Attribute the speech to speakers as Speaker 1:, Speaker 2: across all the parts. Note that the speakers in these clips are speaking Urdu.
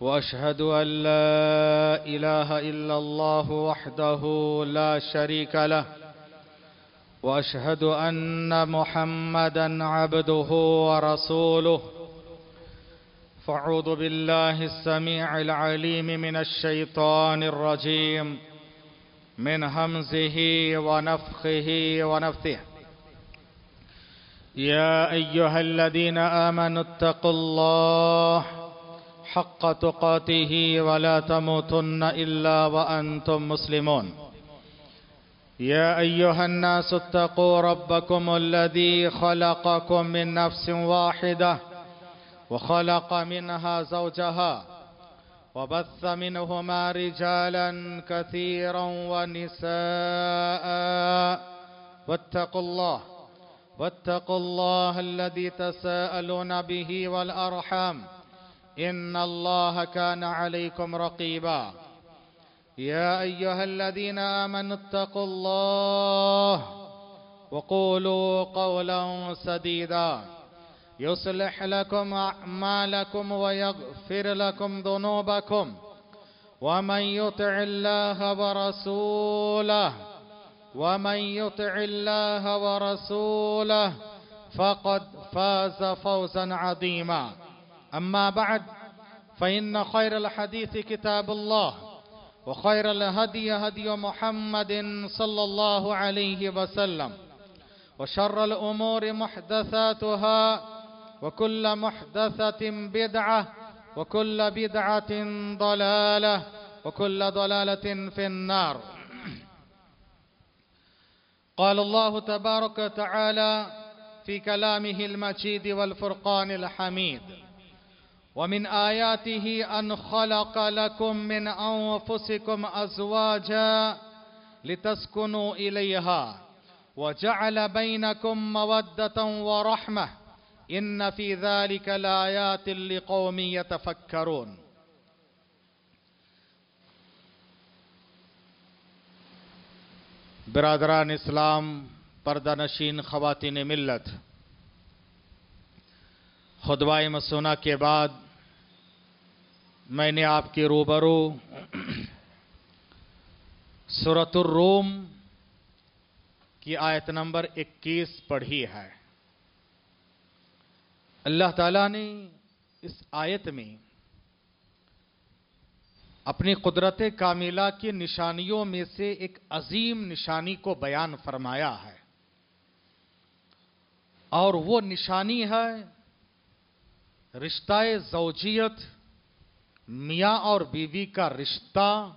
Speaker 1: وأشهد أن لا إله إلا الله وحده لا شريك له وأشهد أن محمدا عبده ورسوله. فأعوذ بالله السميع العليم من الشيطان الرجيم من همزه ونفخه ونفثه. يا أيها الذين آمنوا اتقوا الله حق تقاته ولا تموتن إلا وأنتم مسلمون. يا أيها الناس اتقوا ربكم الذي خلقكم من نفس واحدة وخلق منها زوجها وبث منهما رجالا كثيرا ونساء واتقوا الله الذي تساءلون به والأرحام إن الله كان عليكم رقيبا. يا أيها الذين آمنوا اتقوا الله وقولوا قولا سديدا يصلح لكم أعمالكم ويغفر لكم ذنوبكم ومن يطع الله ورسوله فقد فاز فوزا عظيما. أما بعد فإن خير الحديث كتاب الله وخير الهدي هدي محمد صلى الله عليه وسلم وشر الأمور محدثاتها وكل محدثة بدعة وكل بدعة ضلالة وكل ضلالة في النار. قال الله تبارك وتعالى في كلامه المجيد والفرقان الحميد: ومن آياته أن خلق لكم من أنفسكم أزواجا لتسكنوا إليها وجعل بينكم مودة ورحمة إن في ذلك لآيات لقوم يتفكرون. برادران اسلام، پردہ نشین خواتین ملت، خطبہ مسونہ کے بعد میں نے آپ کے روبرو سورۃ الروم کی آیت نمبر 21 پڑھی ہے۔ اللہ تعالیٰ نے اس آیت میں اپنی قدرت کاملہ کی نشانیوں میں سے ایک عظیم نشانی کو بیان فرمایا ہے، اور وہ نشانی ہے رشتہ زوجیت، میاں اور بیوی کا رشتہ۔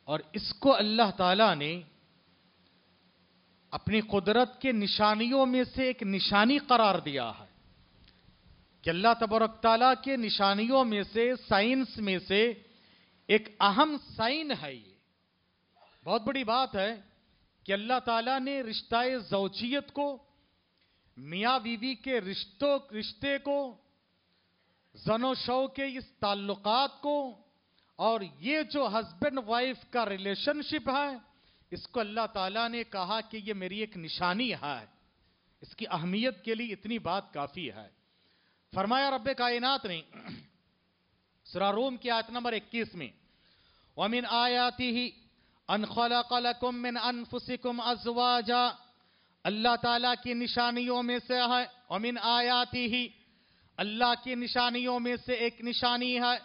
Speaker 1: اور اس کو اللہ تعالیٰ نے اپنی قدرت کے نشانیوں میں سے ایک نشانی قرار دیا ہے کہ اللہ تبارک تعالیٰ کے نشانیوں میں سے، سائنس میں سے ایک اہم سائن ہے۔ یہ بہت بڑی بات ہے کہ اللہ تعالیٰ نے رشتہ زوجیت کو، میاں بیوی کے رشتے کو، زن و شو کے اس تعلقات کو، اور یہ جو ہسبینڈ وائف کا ریلیشن شپ ہے، اس کو اللہ تعالیٰ نے کہا کہ یہ میری ایک نشانی ہے، اس کی اہمیت کے لیے اتنی بات کافی ہے۔ فرمایا رب کائنات نے سورہ روم کی آیت نمبر 21 میں، وَمِنْ آيَاتِهِ أَنْ خَلَقَ لَكُم مِّنْ أَنفُسِكُمْ أَزْوَاجًا، اللہ تعالیٰ کی نشانیوں میں سے ہے، وَمِنْ آيَاتِهِ، اللہ کی نشانیوں میں سے ایک نشانی ہے،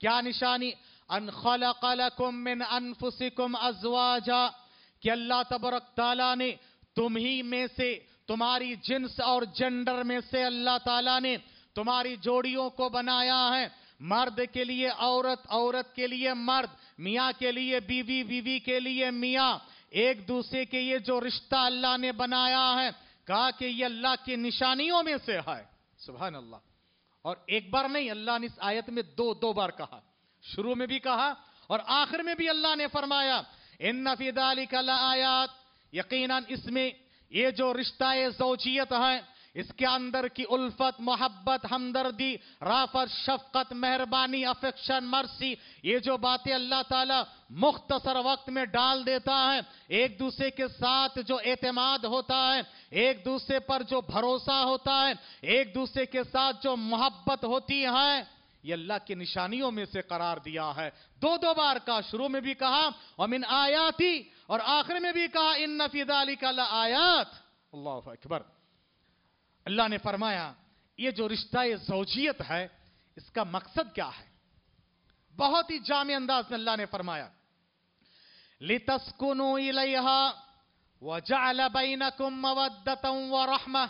Speaker 1: کیا نشانی؟ أَنْ خَلَقَ لَكُم مِّنْ أَنفُسِكُمْ أَزْوَاجًا، کہ اللہ تبارک تعالیٰ نے تمہی میں سے، تمہاری جنس اور جنڈر میں سے اللہ تعالیٰ نے تمہاری جوڑیوں کو بنایا ہے، مرد کے لیے عورت، عورت کے لیے مرد، میاں کے لیے بیوی، بیوی کے لیے میاں، ایک دوسرے کے یہ جو رشتہ اللہ نے بنایا ہے، کہا کہ یہ اللہ کی نشانیوں میں سے ہے۔ سبحان اللہ۔ اور ایک بار نہیں، اللہ نے اس آیت میں دو بار کہا، شروع میں بھی کہا اور آخر میں بھی اللہ نے فرمایا ان فی ذالک لآیات، یقیناً اس میں یہ جو رشتہ زوجیت ہے، اس کے اندر کی الفت، محبت، ہمدردی، رافت، شفقت، مہربانی، افیکشن، مرسی، یہ جو باتیں اللہ تعالیٰ مختصر وقت میں ڈال دیتا ہے، ایک دوسرے کے ساتھ جو اعتماد ہوتا ہے، ایک دوسرے پر جو بھروسہ ہوتا ہے، ایک دوسرے کے ساتھ جو محبت ہوتی ہے، یہ اللہ کی نشانیوں میں سے قرار دیا ہے۔ دو بار کا، شروع میں بھی کہا وَمِنْ آیاتی، اور آخر میں بھی کہا ان فی ذالک لآیات۔ اللہ اکبر۔ اللہ نے فرمایا یہ جو رشتہ زوجیت ہے، اس کا مقصد کیا ہے؟ بہت ہی جامع انداز میں اللہ نے فرمایا لِتَسْكُنُوا إِلَيْهَا وَجَعَلَ بَيْنَكُمْ مَوَدَّةً وَرَحْمَةً،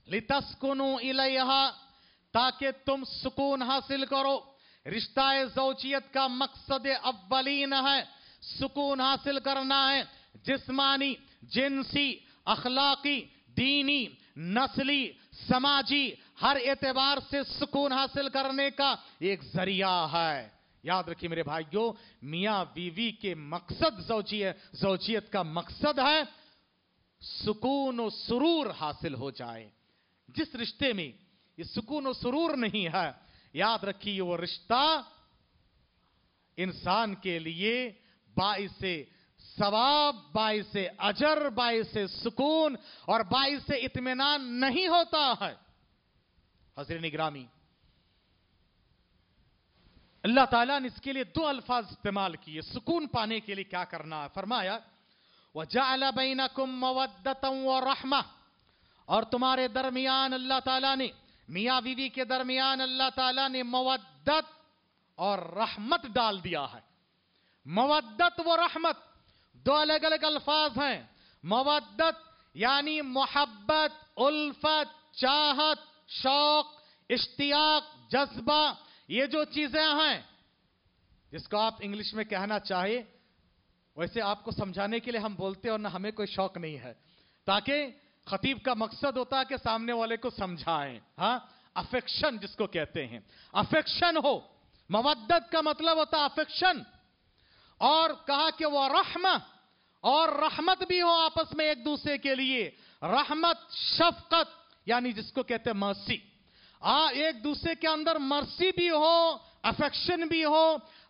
Speaker 1: لِتَسْكُنُوا إِلَيْهَا، تاکہ تم سکون حاصل کرو۔ رشتہ زوجیت کا مقصد اولین ہے سکون حاصل کرنا ہے، جسمانی، جنسی، اخلاقی، دینی، نسلی، سماجی، ہر اعتبار سے سکون حاصل کرنے کا ایک ذریعہ ہے۔ یاد رکھیے میرے بھائیوں، میاں بیوی کے مقصد زوجیت کا مقصد ہے سکون و سرور حاصل ہو جائے۔ جس رشتے میں یہ سکون و سرور نہیں ہے، یاد رکھیے وہ رشتہ انسان کے لیے باعث ثواب، باعث اجر، باعث سکون اور باعث اطمینان نہیں ہوتا ہے۔ حضرین گرامی، اللہ تعالیٰ نے اس کے لیے دو الفاظ استعمال کیے سکون پانے کے لیے کیا کرنا ہے۔ فرمایا وَجَعَلَ بَيْنَكُمْ مَوَدَّةً وَرَحْمَةً، اور تمہارے درمیان اللہ تعالیٰ نے، میاں بیوی کے درمیان اللہ تعالیٰ نے مودت اور رحمت ڈال دیا ہے۔ مودت و رحمت دو الگ الگ الفاظ ہیں۔ مودت یعنی محبت، الفت، چاہت، شوق، اشتیاق، جذبہ، یہ جو چیزیں ہیں جس کو آپ انگلش میں کہنا چاہے، ویسے آپ کو سمجھانے کے لیے ہم بولتے ہیں اور نہ ہمیں کوئی شوق نہیں ہے، تاکہ خطیب کا مقصد ہوتا ہے کہ سامنے والے کو سمجھائیں۔ ہاں، افیکشن جس کو کہتے ہیں، افیکشن ہو۔ مودت کا مطلب ہوتا ہے افیکشن، اور کہا کہ وہ رحمت، اور رحمت بھی ہو آپس میں ایک دوسرے کے لیے۔ رحمت، شفقت، یعنی جس کو کہتے ہیں مرسی، ایک دوسرے کے اندر مرسی بھی ہو، افیکشن بھی ہو،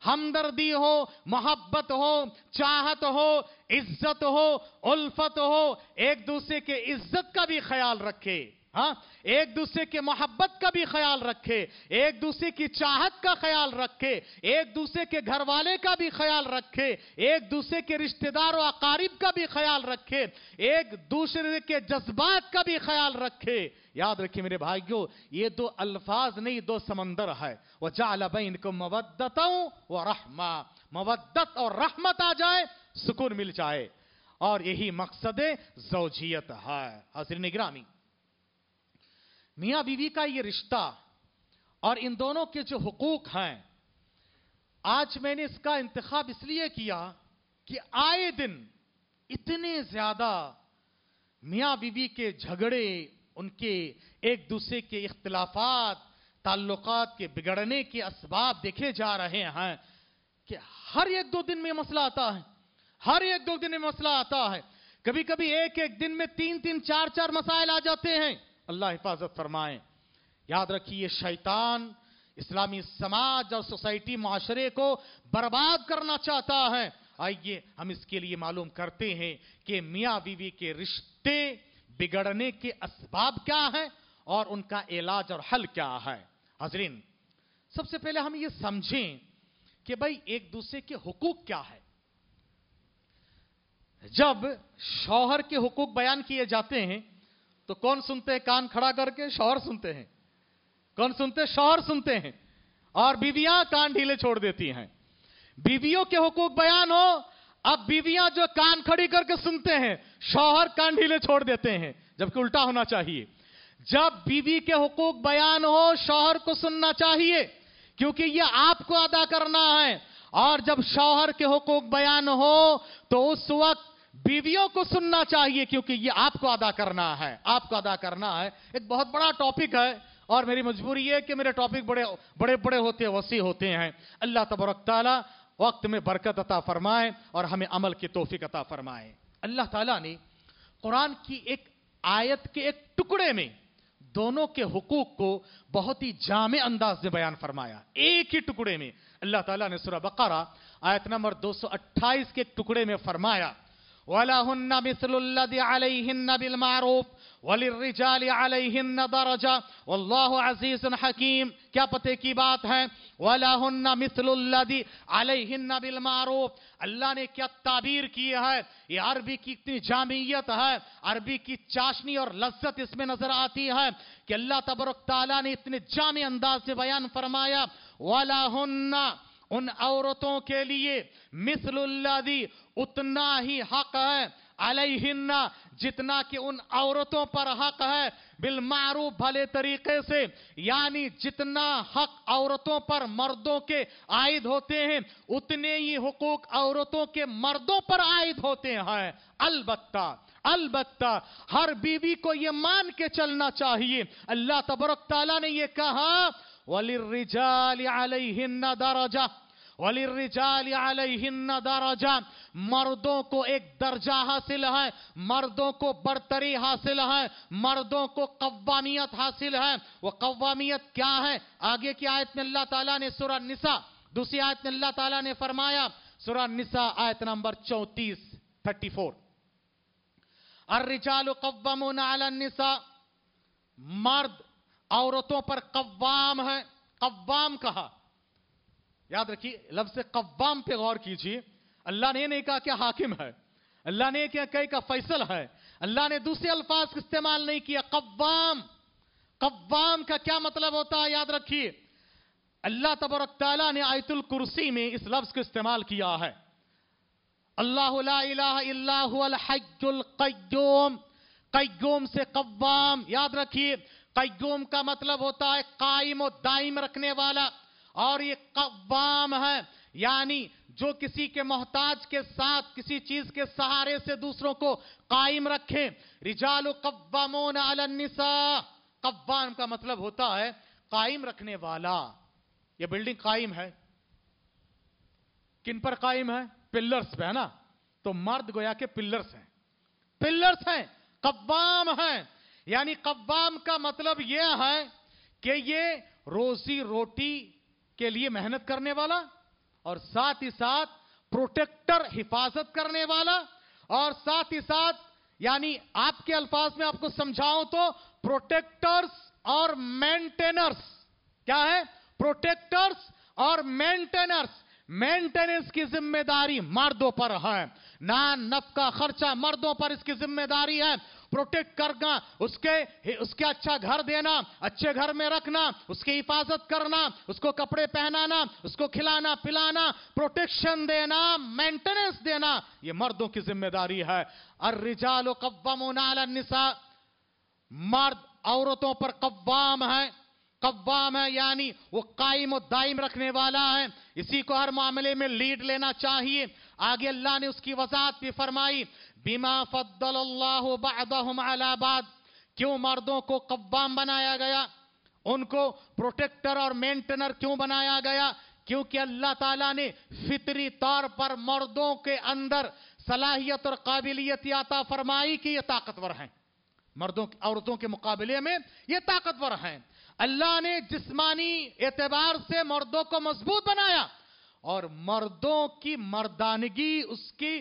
Speaker 1: ہمدردی ہو، محبت ہو، چاہت ہو، عزت ہو، الفت ہو، ایک دوسرے کے عزت کا بھی خیال رکھے، ہاں، ایک دوسرے کے محبت کا بھی خیال رکھے، ایک دوسرے کی چاہت کا خیال رکھے، ایک دوسرے کے گھر والے کا بھی خیال رکھے، ایک دوسرے کے رشتہ دار و اقارب کا بھی خیال رکھے، ایک دوسرے کے جذبات کا بھی خیال رکھے۔ یاد رکھیے میرے بھائیوں، یہ دو الفاظ نہیں، دو سمندر ہے۔ وَجَعَلَ بَيْنَكُمْ مَوَدَّةً وَرَحْمَةً، مودت اور رحمت آ جائے، سکون مل جائے، اور یہی مقصد زوجیت ہے۔ حضرین گرامی، میاں بیوی کا یہ رشتہ اور ان دونوں کے جو حقوق ہیں، آج میں نے اس کا انتخاب اس لیے کیا کہ آئے دن اتنے زیادہ میاں بیوی کے جھگڑے، ان کے ایک دوسرے کے اختلافات، تعلقات کے بگڑنے کے اسباب دیکھے جا رہے ہیں کہ ہر ایک دو دن میں مسئلہ آتا ہے، ہر ایک دو دن میں مسئلہ آتا ہے، کبھی کبھی ایک ایک دن میں تین چار مسائل آ جاتے ہیں۔ اللہ حفاظت فرمائیں۔ یاد رکھیے، شیطان اسلامی سماج اور سوسائٹی، معاشرے کو برباد کرنا چاہتا ہے، آئیے ہم اس کے لیے معلوم کرتے ہیں کہ میاں بیوی کے رشتے بگڑنے کے اسباب کیا ہیں اور ان کا علاج اور حل کیا ہے۔ حاضرین، سب سے پہلے ہم یہ سمجھیں کہ بھائی ایک دوسرے کے حقوق کیا ہے۔ جب شوہر کے حقوق بیان کیے جاتے ہیں تو کون سنتے ہیں؟ کان کھڑا کر کے شوہر سنتے ہیں۔ کون سنتے ہیں؟ شوہر سنتے ہیں، اور بیویاں کان ڈھیلے چھوڑ دیتی ہیں۔ بیویوں کے حقوق بیان ہو، اب بیویاں جو کان کھڑی کر کے سنتے ہیں، شوہر کان ڈھیلے چھوڑ دیتے ہیں، جبکہ الٹا ہونا چاہیے۔ جب بیوی کے حقوق بیان ہو، شوہر کو سننا چاہیے، کیونکہ یہ آپ کو ادا کرنا ہے، اور جب شوہر کے حقوق بیان ہو تو اس وقت بیویوں کو سننا چاہیے، کیونکہ یہ آپ کو ادا کرنا ہے، آپ کو ادا کرنا ہے۔ ایک بہت بڑا ٹاپک ہے، اور میری مجبوری ہے کہ میرے ٹاپک بڑے ہوتے ہیں، وسیع ہوتے ہیں۔ اللہ تبارک تعالیٰ وقت میں برکت عطا فرمائے اور ہمیں عمل کی توفیق عطا فرمائے۔ اللہ تعالیٰ نے قرآن کی ایک آیت کے ایک ٹکڑے میں دونوں کے حقوق کو بہت ہی جامع انداز میں بیان فرمایا۔ ایک ہی ٹکڑے میں اللہ تعالیٰ نے سورہ بقرہ آیت نمبر 228 کے ایک ٹکڑے میں فرمایا، وَلَهُنَّ مِثْلُ الَّذِي عَلَيْهِنَّ بِالْمَعْرُوفِ وَلِلرِّجَالِ عَلَيْهِنَّ دَرَجَةٌ وَاللَّهُ عَزِيزٌ حَكِيمٌ۔ کیا پتے کی بات ہے؟ وَلَهُنَّ مِثْلُ الَّذِي عَلَيْهِنَّ بِالْمَعْرُوفِ۔ اللہ نے کیا تعبیر کی ہے، یہ عربی کی اتنی جامعیت ہے، عربی کی چاشنی اور لذت اس میں نظر آتی ہے کہ اللہ تبارک تعالیٰ نے اتنے جامع انداز سے بیان فرمایا، وَلَهُنَّ، ان عورتوں کے لیے، مثل الذی، اتنا ہی حق ہے، علیہن، جتنا کہ ان عورتوں پر حق ہے، بالمعروف، بھلے طریقے سے، یعنی جتنا حق عورتوں پر مردوں کے عائد ہوتے ہیں اتنے ہی حقوق عورتوں کے مردوں پر عائد ہوتے ہیں۔ البتہ ہر بیوی کو یہ مان کے چلنا چاہیے، اللہ تبارک تعالیٰ نے یہ کہا، وَلِلرِّجَالِ عَلَيْهِنَّ دَرَجَةٌ، وَلِلرِّجَالِ عَلَيْهِنَّ دَرَجَةٌ، مردوں کو ایک درجہ حاصل ہے، مردوں کو برتری حاصل ہے، مردوں کو قوامیت حاصل ہے۔ وہ قوامیت کیا ہے؟ آگے کی آیت میں اللہ تعالیٰ نے سورہ النساء، دوسری آیت میں اللہ تعالیٰ نے فرمایا، سورہ النساء آیت نمبر 34 الرجال قوامون علی النساء، مرد عورتوں پر قوام ہے۔ قوام کہا، یاد رکھیے لفظ قوام پہ غور کیجئے، اللہ نے یہ نہیں کہا کہ حاکم ہے، اللہ نے کہا کہ فیصل ہے، اللہ نے دوسرے الفاظ کا استعمال نہیں کیا۔ قوام، قوام کا کیا مطلب ہوتا ہے؟ یاد رکھیے اللہ تبارک تعالیٰ نے آیت الکرسی میں اس لفظ کو استعمال کیا ہے، اللہ لا الہ الا هو الحی القیوم، قیوم سے قوام۔ یاد رکھیے قیوم کا مطلب ہوتا ہے قائم و دائم رکھنے والا، اور یہ قوام ہے یعنی جو کسی کے محتاج کے ساتھ کسی چیز کے سہارے سے دوسروں کو قائم رکھے۔ رجال قوامون علی النساء، قوام کا مطلب ہوتا ہے قائم رکھنے والا۔ یہ بلڈنگ قائم ہے، کن پر قائم ہے؟ پلرز پہ، ہے نا؟ تو مرد گویا کے پلرز ہیں، پلرز ہیں، قوام ہیں۔ یعنی قوام کا مطلب یہ ہے کہ یہ روزی روٹی کے لیے محنت کرنے والا، اور ساتھ ہی ساتھ پروٹیکٹر، حفاظت کرنے والا، اور ساتھ ہی ساتھ یعنی آپ کے الفاظ میں آپ کو سمجھاؤں تو پروٹیکٹرز اور مینٹینرز۔ کیا ہے؟ پروٹیکٹرز اور مینٹینرز۔ مینٹیننس کی ذمہ داری مردوں پر ہے، نان نفقہ خرچہ مردوں پر اس کی ذمہ داری ہے، پروٹیکٹ کرنا، اس کے اچھا گھر دینا، اچھے گھر میں رکھنا، اس کی حفاظت کرنا، اس کو کپڑے پہنانا، اس کو کھلانا پلانا، پروٹیکشن دینا، مینٹیننس دینا، یہ مردوں کی ذمہ داری ہے۔ الرجال قوامون علی النساء، مرد عورتوں پر قوام ہے، قوام ہے یعنی وہ قائم و دائم رکھنے والا ہے، اسی کو ہر معاملے میں لیڈ لینا چاہیے۔ آگے اللہ نے اس کی وضاحت بھی فرمائی، بما فضل اللہ بعضهم علی بعض، کیوں مردوں کو قوام بنایا گیا، ان کو پروٹیکٹر اور مینٹینر کیوں بنایا گیا؟ کیونکہ اللہ تعالیٰ نے فطری طور پر مردوں کے اندر صلاحیت اور قابلیت عطا فرمائی کہ یہ طاقتور ہیں، مردوں عورتوں کے مقابلے میں یہ طاقتور ہیں۔ اللہ نے جسمانی اعتبار سے مردوں کو مضبوط بنایا، اور مردوں کی مردانگی اس کی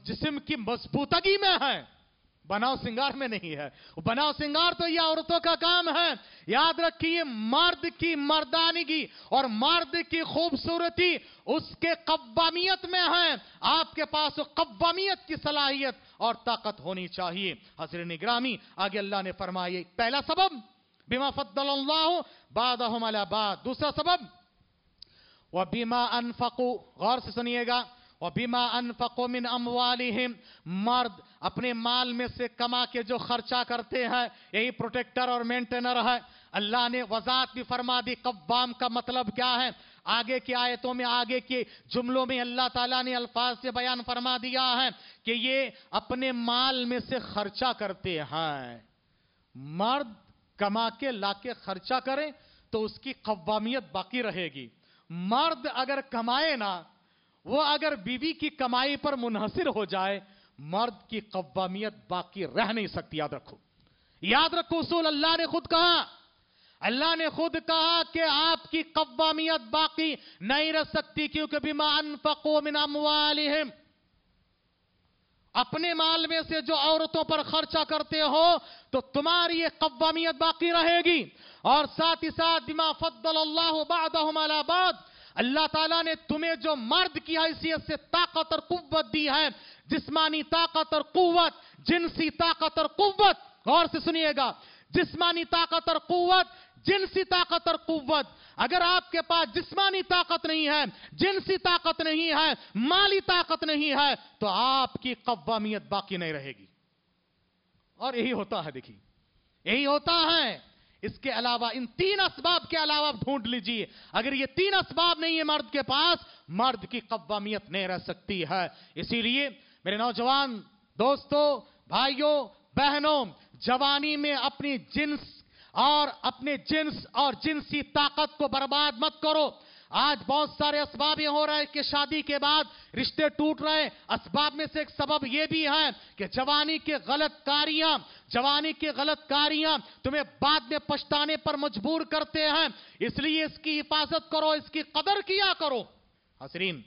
Speaker 1: جسم کی مضبوطگی میں ہے، بناؤ سنگار میں نہیں ہے. بناؤ سنگار تو یہ عورتوں کا کام ہے. یاد رکھیے مرد کی مردانگی اور مرد کی خوبصورتی اس کے قوامیت میں ہے. آپ کے پاس قوامیت کی صلاحیت اور طاقت ہونی چاہیے. حضرت گرامی آگے اللہ نے فرمایا پہلا سبب بما فضل اللہ بعضهم علی بعض. دوسرا سبب وَبِمَا أَنفَقُوا، غور سے سنیے گا، وَبِمَا أَنفَقُوا مِنْ أَمْوَالِهِمْ، مرد اپنے مال میں سے کما کے جو خرچہ کرتے ہیں یہی پروٹیکٹر اور مینٹینر ہے. اللہ نے وضاحت بھی فرما دی قوام کا مطلب کیا ہے. آگے کی آیتوں میں آگے کے جملوں میں اللہ تعالیٰ نے الفاظ سے بیان فرما دیا ہے کہ یہ اپنے مال میں سے خرچہ کرتے ہیں. مرد کما کے لا کے خرچہ کرے تو اس کی قوامیت باقی رہے گی. مرد اگر کمائے نا، وہ اگر بیوی کی کمائی پر منحصر ہو جائے، مرد کی قوامیت باقی رہ نہیں سکتی. یاد رکھو، یاد رکھو اصول اللہ نے خود کہا. اللہ نے خود کہا کہ آپ کی قوامیت باقی نہیں رہ سکتی کیونکہ بما انفقوا من اموالہم، اپنے مال میں سے جو عورتوں پر خرچہ کرتے ہو تو تمہاری یہ قوامیت باقی رہے گی. اور ساتھ ہی ساتھ بما فضل اللہ بعضهم علی بعض، اللہ تعالیٰ نے تمہیں جو مرد کی حیثیت سے طاقت اور قوت دی ہے، جسمانی طاقت اور قوت، جنسی طاقت اور قوت، غور سے سنیے گا، جسمانی طاقت اور قوت، جنسی طاقت اور قوت. اگر آپ کے پاس جسمانی طاقت نہیں ہے، جنسی طاقت نہیں ہے، مالی طاقت نہیں ہے تو آپ کی قوامیت باقی نہیں رہے گی. اور یہی ہوتا ہے، دیکھیے یہی ہوتا ہے. اس کے علاوہ ان تین اسباب کے علاوہ ڈھونڈ لیجئے، اگر یہ تین اسباب نہیں ہے مرد کے پاس، مرد کی قوامیت نہیں رہ سکتی ہے. اسی لیے میرے نوجوان دوستوں، بھائیوں، بہنوں، جوانی میں اپنی جنس اور جنسی طاقت کو برباد مت کرو. آج بہت سارے اسباب یہ ہو رہا ہے کہ شادی کے بعد رشتے ٹوٹ رہے. اسباب میں سے ایک سبب یہ بھی ہے کہ جوانی کے غلط کاریاں تمہیں بعد میں پچھتانے پر مجبور کرتے ہیں. اس لیے اس کی حفاظت کرو، اس کی قدر کیا کرو. حضرین،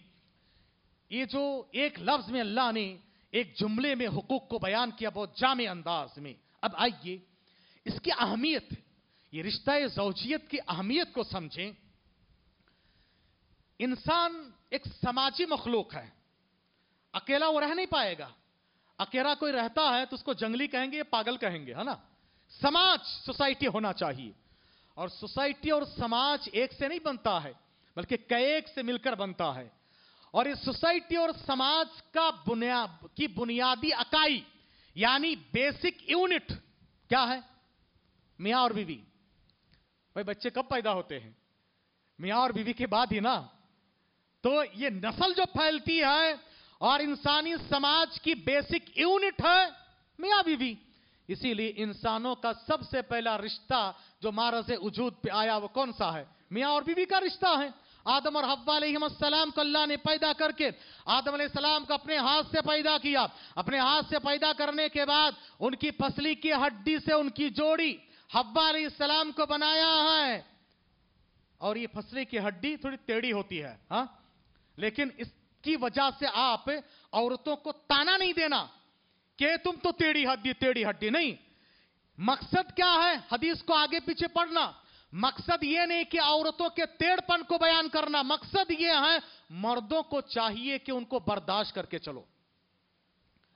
Speaker 1: یہ جو ایک لفظ میں اللہ نے ایک جملے میں حقوق کو بیان کیا بہت جامع انداز میں، اب آئیے اس کی اہمیت، یہ رشتہ زوجیت کی اہمیت کو سمجھیں. انسان ایک سماجی مخلوق ہے، اکیلا وہ رہ نہیں پائے گا. اکیلا کوئی رہتا ہے تو اس کو جنگلی کہیں گے، پاگل کہیں گے، ہے نا. سماج، سوسائٹی ہونا چاہیے. اور سوسائٹی اور سماج ایک سے نہیں بنتا ہے بلکہ کئی سے مل کر بنتا ہے. اور اس سوسائٹی اور سماج کا بنیادی اکائی یعنی بیسک یونٹ کیا ہے؟ میاں اور بیوی. بھائی بچے کب پیدا ہوتے ہیں؟ میاں اور بیوی کے بعد ہی نا. تو یہ نسل جو پھیلتی ہے اور انسانی سماج کی بیسک یونٹ ہے میاں بیوی. اسی لیے انسانوں کا سب سے پہلا رشتہ جو معرض وجود پہ آیا وہ کون سا ہے؟ میاں اور بیوی کا رشتہ ہے. آدم اور حوا علیہ السلام کو اللہ نے پیدا کر کے آدم علیہ السلام کو اپنے ہاتھ سے پیدا کیا. اپنے ہاتھ سے پیدا کرنے کے بعد ان کی پسلی کی ہڈی سے ان کی جوڑی حوا علیہ السلام کو بنایا ہے. اور یہ پسلی کی ہڈی تھوڑی ٹیڑھی ہوتی ہے، ہاں، لیکن اس کی وجہ سے آپ عورتوں کو تانا نہیں دینا کہ تم تو ٹیڑھی ہڈی نہیں. مقصد کیا ہے؟ حدیث کو آگے پیچھے پڑھنا. مقصد یہ نہیں کہ عورتوں کے ٹیڑھ پن کو بیان کرنا. مقصد یہ ہے مردوں کو چاہیے کہ ان کو برداشت کر کے چلو.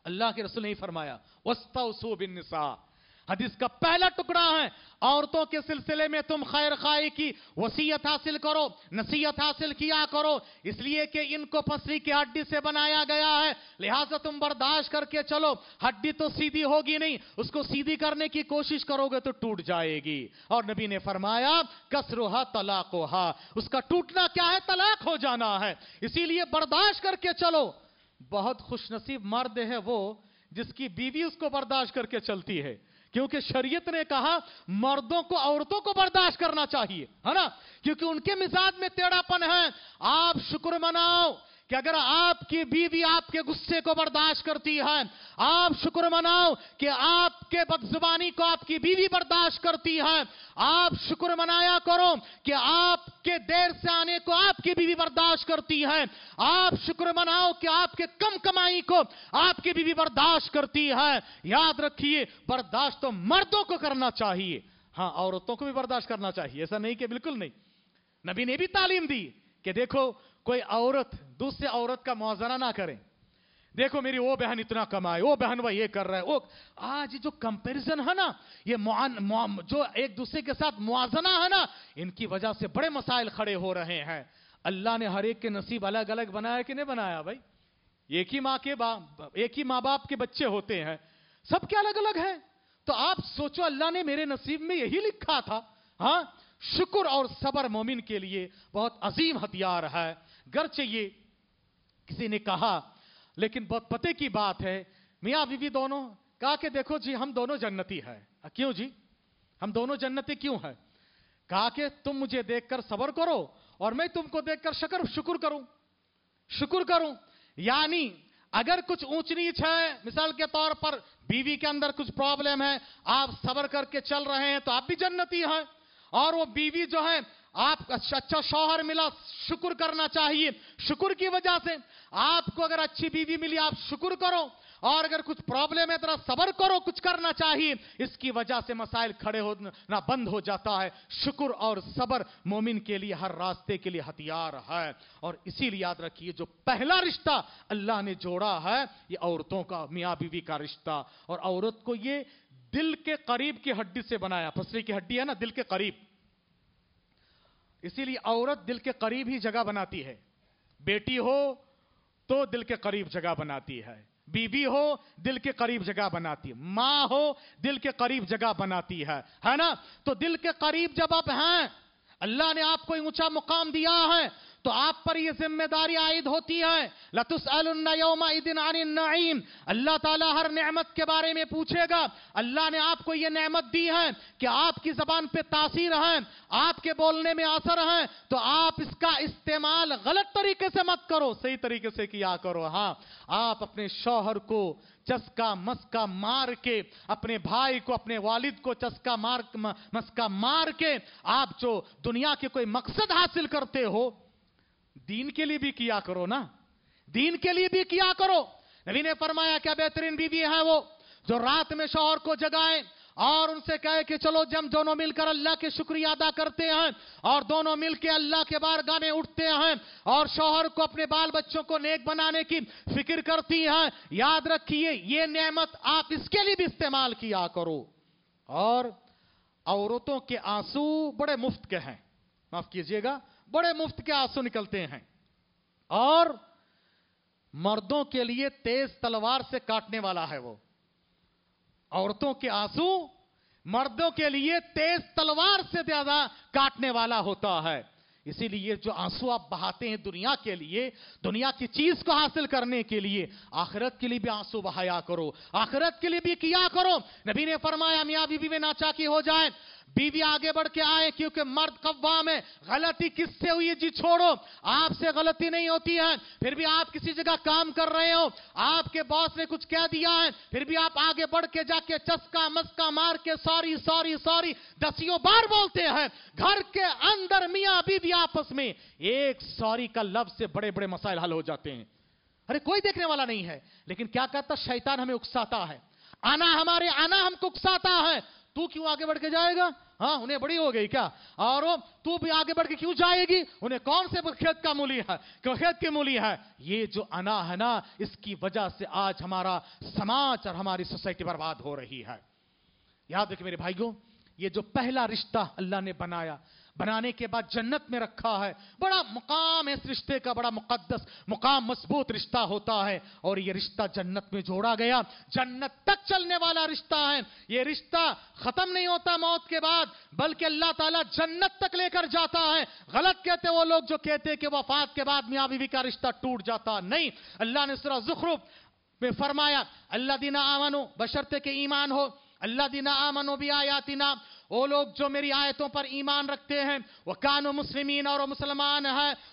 Speaker 1: اللہ کے رسول نے فرمایا وَاسْتَوْصُوا بِالنِّسَاءِ، حدیث کا پہلا ٹکڑا ہے عورتوں کے سلسلے میں تم خیر خواہی کی وصیت حاصل کرو، نصیحت حاصل کیا کرو، اس لیے کہ ان کو پسلی کی ہڈی سے بنایا گیا ہے، لہٰذا تم برداشت کر کے چلو. ہڈی تو سیدھی ہوگی نہیں، اس کو سیدھی کرنے کی کوشش کرو گے تو ٹوٹ جائے گی. اور نبی نے فرمایا کسرھا طلاقھا، اس کا ٹوٹنا کیا ہے؟ طلاق ہو جانا ہے. اسی لیے برداشت کر کے چلو. بہت خوش نصیب مرد ہے وہ جس کی بیوی اس کو برداشت کر کے چلتی ہے، کیونکہ شریعت نے کہا مردوں کو عورتوں کو برداشت کرنا چاہیے، ہے نا، کیونکہ ان کے مزاج میں ٹیڑھا پن ہے. آپ شکر مناؤ
Speaker 2: کہ اگر آپ کی بیوی آپ کے غصے کو برداشت کرتی ہے، آپ شکر مناؤ کہ آپ کے بدزبانی کو آپ کی بیوی برداشت کرتی ہے. آپ شکر منایا کرو کہ آپ کے دیر سے آنے کو آپ کی بیوی برداشت کرتی ہے. آپ شکر مناؤ کہ آپ کے کم کمائی کو آپ کی بیوی برداشت کرتی ہے. یاد رکھیے، برداشت تو مردوں کو کرنا چاہیے، ہاں عورتوں کو بھی برداشت کرنا چاہیے. ایسا نہیں کہ بالکل نہیں. نبی نے بھی تعلیم دی کہ دیکھو کوئی عورت دوسرے عورت کا موازنہ نہ کرے. دیکھو میری وہ بہن اتنا کمائے، وہ بہن وہ یہ کر رہا ہے. آج جو کمپیریزن ہے نا، یہ جو ایک دوسرے کے ساتھ موازنہ ہے نا، ان کی وجہ سے بڑے مسائل کھڑے ہو رہے ہیں. اللہ نے ہر ایک کے نصیب الگ الگ بنایا کہ نہیں بنایا بھائی؟ ایک ہی ماں باپ کے بچے ہوتے ہیں، سب کے الگ الگ ہیں. تو آپ سوچو اللہ نے میرے نصیب میں یہی لکھا تھا. ہاں، شکر اور صبر مومن کے لیے بہت عظیم ہتھیار ہے. گرچہ یہ کسی نے کہا، لیکن بہت پتے کی بات ہے، میاں بیوی دونوں کہا کہ دیکھو جی ہم دونوں جنتی ہیں. کیوں جی ہم دونوں جنتی کیوں ہیں؟ کہا کہ تم مجھے دیکھ کر صبر کرو اور میں تم کو دیکھ کر شکر کروں. یعنی اگر کچھ اونچ نیچ ہے، مثال کے طور پر بیوی کے اندر کچھ پرابلم ہے، آپ صبر کر کے چل رہے ہیں تو آپ بھی جنتی ہیں. اور وہ بیوی جو ہے، آپ اچھا شوہر ملا، شکر کرنا چاہیے. شکر کی وجہ سے آپ کو اگر اچھی بیوی ملی آپ شکر کرو، اور اگر کچھ پرابلم ہے تو صبر کرو، کچھ کرنا چاہیے. اس کی وجہ سے مسائل کھڑے ہونا بند ہو جاتا ہے. شکر اور صبر مومن کے لیے ہر راستے کے لیے ہتھیار ہے. اور اسی لیے یاد رکھیے جو پہلا رشتہ اللہ نے جوڑا ہے یہ عورتوں کا، میاں بیوی کا رشتہ. اور عورت کو یہ دل کے قریب کی ہڈی سے بنایا. پسلی کی ہڈی ہے نا، دل کے قریب، اسی لیے عورت دل کے قریب ہی جگہ بناتی ہے. بیٹی ہو تو دل کے قریب جگہ بناتی ہے، بیوی ہو دل کے قریب جگہ بناتی ہے، ماں ہو دل کے قریب جگہ بناتی ہے نا. تو دل کے قریب جب آپ ہیں، اللہ نے آپ کو اونچا مقام دیا ہے تو آپ پر یہ ذمہ داری عائد ہوتی ہے. لَتُسْأَلُنَّ يَوْمَئِذٍ عَنِ النَّعِيمِ. اللہ تعالیٰ ہر نعمت کے بارے میں پوچھے گا. اللہ نے آپ کو یہ نعمت دی ہے کہ آپ کی زبان پہ تاثیر ہے، آپ کے بولنے میں اثر ہے، تو آپ اس کا استعمال غلط طریقے سے مت کرو، صحیح طریقے سے کیا کرو. ہاں، آپ اپنے شوہر کو چسکا مسکا مار کے، اپنے بھائی کو، اپنے والد کو چسکا مسکا مار کے آپ جو دنیا کے کوئی مقصد حاصل کرتے ہو، دین کے لیے بھی کیا کرو نا، دین کے لیے بھی کیا کرو. نبی نے فرمایا کیا بہترین بیوی ہے وہ جو رات میں شوہر کو جگائے اور ان سے کہے کہ چلو ہم دونوں مل کر اللہ کے شکریہ ادا کرتے ہیں، اور دونوں مل کے اللہ کے بارگاہ میں اٹھتے ہیں اور شوہر کو، اپنے بال بچوں کو نیک بنانے کی فکر کرتی ہیں. یاد رکھیے یہ نعمت آپ اس کے لیے بھی استعمال کیا کرو. اور عورتوں کے آنسو بڑے مفت کے ہیں، معاف کیجئے گا، بڑے مفت کے آنسو نکلتے ہیں. اور مردوں کے لیے تیز تلوار سے کاٹنے والا ہے وہ. عورتوں کے آنسو مردوں کے لیے تیز تلوار سے زیادہ کاٹنے والا ہوتا ہے. اسی لیے جو آنسو آپ بہاتے ہیں دنیا کے لیے، دنیا کی چیز کو حاصل کرنے کے لیے، آخرت کے لیے بھی آنسو بہایا کرو، آخرت کے لیے بھی کیا کرو. نبی نے فرمایا میاں بیوی میں ناچاکی ہو جائے، بیوی آگے بڑھ کے آئے، کیونکہ مرد قوام ہے. غلطی کس سے ہوئی جی چھوڑو، آپ سے غلطی نہیں ہوتی ہے، پھر بھی آپ کسی جگہ کام کر رہے ہو، آپ کے باس نے کچھ کہہ دیا ہے، پھر بھی آپ آگے بڑھ کے جا کے چسکا مسکا مار کے سوری سوری سوری 10 بار بولتے ہیں. گھر کے اندر میاں بیوی آپس میں ایک سوری کا لفظ سے بڑے بڑے مسائل حل ہو جاتے ہیں. ارے کوئی دیکھنے والا نہیں ہے، لیکن کیا کہتا شیطان ہمیں اکساتا ہے، آنا ہم کو اکساتا ہے. تو کیوں آگے بڑھ کے جائے گا؟ ہاں انہیں بڑی ہو گئی کیا؟ اور تو بھی آگے بڑھ کے کیوں جائے گی؟ انہیں کون سے کھیت کا مولی ہے، کھیت کی مولی ہے. یہ جو انا ہے نا، اس کی وجہ سے آج ہمارا سماج اور ہماری سوسائٹی برباد ہو رہی ہے. یاد رکھیں میرے بھائیوں، یہ جو پہلا رشتہ اللہ نے بنانے کے بعد جنت میں رکھا ہے، بڑا مقام ہے اس رشتے کا، بڑا مقدس مقام، مضبوط رشتہ ہوتا ہے. اور یہ رشتہ جنت میں جوڑا گیا، جنت تک چلنے والا رشتہ ہے. یہ رشتہ ختم نہیں ہوتا موت کے بعد، بلکہ اللہ تعالیٰ جنت تک لے کر جاتا ہے. غلط کہتے وہ لوگ جو کہتے کہ وفات کے بعد میاں بیوی کا رشتہ ٹوٹ جاتا، نہیں. اللہ نے سورہ زخرف میں فرمایا الذین آمنوا، بشرطے کہ ایمان ہو، الذین آمنوا بآیاتنا، وہ لوگ جو میری آیتوں پر ایمان رکھتے ہیں، وکانوا مسلمین، اور وہ مسلمان ہیں،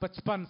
Speaker 2: 55,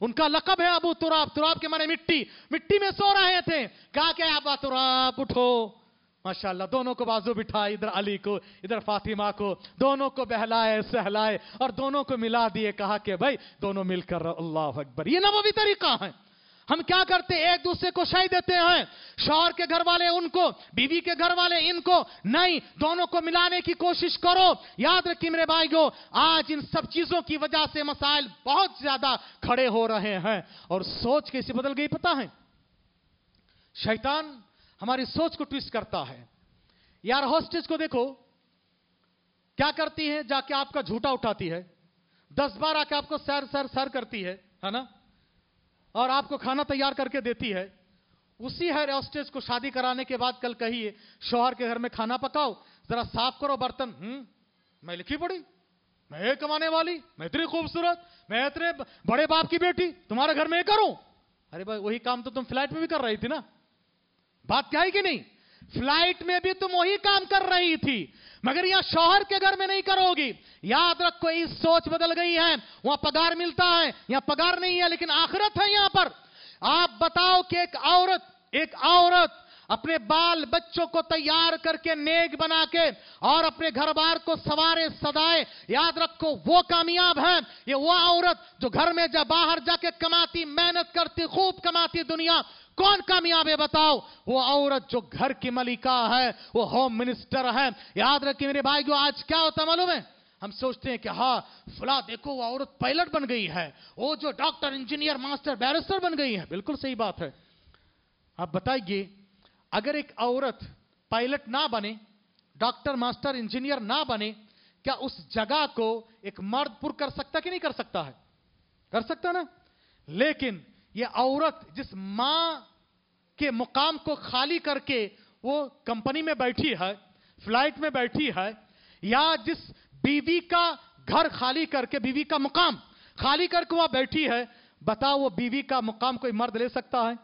Speaker 2: ان کا لقب ہے ابو تراب. تراب کے معنی مٹی. مٹی میں سو رہے تھے. کہا کہ ابا تراب اٹھو. ماشاءاللہ دونوں کو بازو بٹھائے, ادھر علی کو ادھر فاطمہ کو, دونوں کو بہلائے سہلائے اور دونوں کو ملا دیے. کہا کہ بھائی دونوں مل کر اللہ اکبر. یہ نبوی طریقہ ہے. ہم کیا کرتے ہیں, ایک دوسرے کو شائی دیتے ہیں. شوہر کے گھر والے ان کو, بیوی کے گھر والے ان کو. نہیں, دونوں کو ملانے کی کوشش کرو. یاد رکھیے میرے بھائیو, آج ان سب چیزوں کی وجہ سے مسائل بہت زیادہ کھڑے ہو رہے ہیں. اور سوچ کیسے بدل گئی پتہ ہے؟ شیطان ہماری سوچ کو ٹویسٹ کرتا ہے. یار ہوسٹس کو دیکھو کیا کرتی ہے, جا کے آپ کا جھوٹا اٹھاتی ہے. 10 بار آ کے آپ کو سر کرتی ہے نا, اور آپ کو کھانا تیار کر کے دیتی ہے. اسی ہے ہوسٹس کو شادی کرانے کے بعد کل کہیے شوہر کے گھر میں کھانا پکاؤ, ذرا صاف کرو برتن. میں لکھی پڑی, میں کمانے والی, میں اتنی خوبصورت, میں اتنے بڑے باپ کی بیٹی, تمہارے گھر میں کروں. ارے بھائی وہی کام تو تم فلائٹ میں بھی کر رہی تھی نا. بات کیا ہے کہ نہیں؟ فلائٹ میں بھی تم وہی کام کر رہی تھی, مگر یہاں شوہر کے گھر میں نہیں کرو گی. یاد رکھو اس سوچ بدل گئی ہے. وہاں پگار ملتا ہے, یہاں پگار نہیں ہے لیکن آخرت ہے یہاں پر. آپ بتاؤ کہ ایک عورت اپنے بال بچوں کو تیار کر کے نیک بنا کے اور اپنے گھر بار کو سوارے سدائے, یاد رکھو وہ کامیاب ہے. یہ وہ عورت جو گھر میں باہر جا کے کماتی, محنت کرتی, خوب کماتی دنیا, کون کامیاب ہے بتاؤ؟ وہ عورت جو گھر کی ملکہ ہے, وہ ہوم منسٹر ہے. یاد رکھیں میرے بھائی, جو آج کیا ہوتا معلوم ہے؟ ہم سوچتے ہیں کہ ہاں فلاں دیکھو وہ عورت پائلٹ بن گئی ہے, وہ جو ڈاکٹر انجینئر ماسٹر بیرسٹر بن گئی ہے. بالکل صحیح بات ہے. آپ بتائیے اگر ایک عورت پائلٹ نہ بنے, ڈاکٹر ماسٹر انجینئر نہ بنے, کیا اس جگہ کو ایک مرد پر کر سکتا کہ نہیں کر سکتا ہے؟ کر سکتا نا. لیکن یہ عورت جس ماں کے مقام کو خالی کر کے وہ کمپنی میں بیٹھی ہے, فلائٹ میں بیٹھی ہے, یا جس بیوی کا گھر خالی کر کے, بیوی کا مقام خالی کر کے وہ بیٹھی ہے, بتاؤ وہ بیوی کا مقام کوئی مرد لے سکتا ہے؟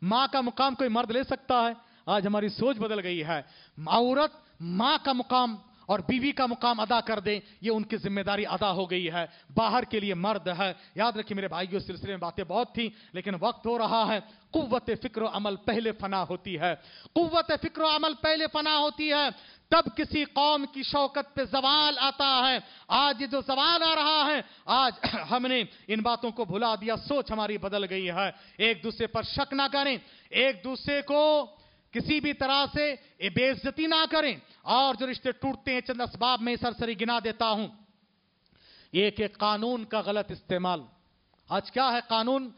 Speaker 2: ماں کا مقام کوئی مرد لے سکتا ہے؟ آج ہماری سوچ بدل گئی ہے. عورت ماں کا مقام اور بیوی کا مقام ادا کر دیں, یہ ان کی ذمہ داری ادا ہو گئی ہے. باہر کے لیے مرد ہے. یاد رکھیے میرے بھائیوں, اس سلسلے میں باتیں بہت تھیں لیکن وقت ہو رہا ہے. قوت فکر و عمل پہلے فنا ہوتی ہے. قوت فکر و عمل پہلے فنا ہوتی ہے, تب کسی قوم کی شوکت پہ زوال آتا ہے. آج یہ جو زوال آ رہا ہے, آج ہم نے ان باتوں کو بھلا دیا, سوچ ہماری بدل گئی ہے. ایک دوسرے پر شک نہ کریں, ایک دوسرے کو کسی بھی طرح سے بے عزتی نہ کریں, اور جو رشتے ٹوٹتے ہیں چند اسباب میں سرسری گنا دیتا ہوں. ایک قانون کا غلط استعمال. آج کیا ہے قانون؟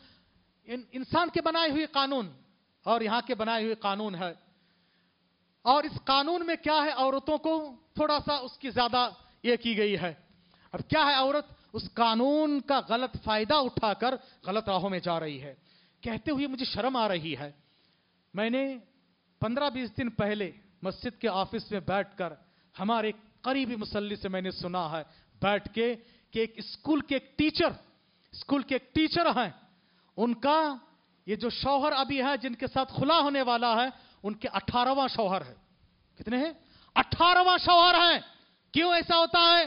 Speaker 2: انسان کے بنائے ہوئے قانون اور یہاں کے بنائے ہوئے قانون ہے, اور اس قانون میں کیا ہے, عورتوں کو تھوڑا سا اس کی زیادہ یہ کی گئی ہے. اب کیا ہے, عورت اس قانون کا غلط فائدہ اٹھا کر غلط راہوں میں جا رہی ہے. کہتے ہوئے مجھے شرم آ رہی ہے. میں نے 15-20 دن پہلے مسجد کے آفس میں بیٹھ کر ہمارے قریبی مصلی سے میں نے سنا ہے بیٹھ کے کہ ایک اسکول کے ایک ٹیچر ہیں, ان کا یہ جو شوہر ابھی ہے جن کے ساتھ خلا ہونے والا ہے, ان کے 18واں شوہر ہے. کتنے ہیں؟ 18واں شوہر ہے. کیوں ایسا ہوتا ہے؟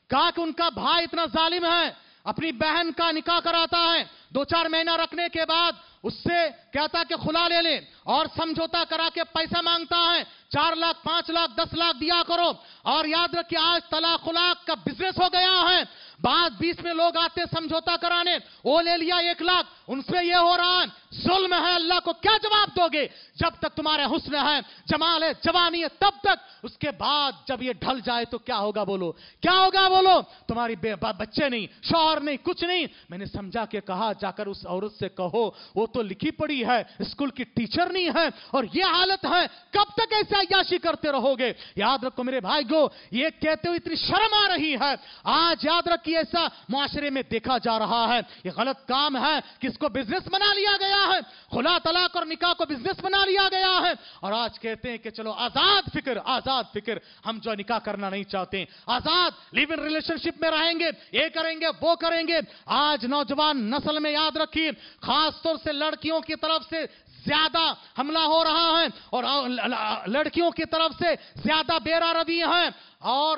Speaker 2: کہا کہ ان کا بھائی اتنا ظالم ہے, اپنی بہن کا نکاح کراتا ہے, 2-4 مہینہ رکھنے کے بعد اس سے کہتا کہ خلا لے لے, اور سمجھوتا کرا کے پیسہ مانگتا ہے, 4 لاکھ 5 لاکھ 10 لاکھ دیا کرو. اور یاد رکھیے آج طلاق خلاق کا بزنس ہو گیا ہے. بعد 20 میں لوگ آتے سمجھوتا کرانے, وہ لے لیا 1 لاکھ, ان سے یہ ہو رہا ہے. ظلم ہے. اللہ کو کیا جواب دو گے؟ جب تک تمہارے حسن ہے, جمال ہے, جوانی ہے, تب تک. اس کے بعد جب یہ ڈھل جائے تو کیا ہوگا بولو؟ کیا ہوگا بولو؟ تمہاری بچے نہیں, شوہر نہیں, کچھ نہیں. میں نے سمجھا کہ کہا جا کر اس عورت سے کہو, وہ تو لکھی پڑی ہے, اسکول کی ٹیچر نہیں ہے, اور یہ حالت ہے, کب تک ایسا عیاشی کرتے رہو گے؟ یاد رکھو میرے بھائیو, یہ کہتے ہوئے اتنی شرم آ رہی ہے. آج یاد رکھیے ایسا معاشرے میں دیکھا جا رہا ہے. یہ غلط کام ہے کہ اس کو بزنس بنا لیا گیا ہے, خلا طلاق اور نکاح کو بزنس بنا لیا گیا ہے. اور آج کہتے ہیں کہ چلو آزاد فکر, ہم جو نکاح کرنا نہیں چاہتے, آزاد لیو ان ریلیشن شپ میں رہیں گے, یہ کریں گے وہ کریں گے. آج نوجوان نسل میں یاد رکھیے خاص طور سے لڑکیوں کی طرف سے زیادہ حملہ ہو رہا ہے, اور لڑکیوں کی طرف سے زیادہ بے روی ہے, اور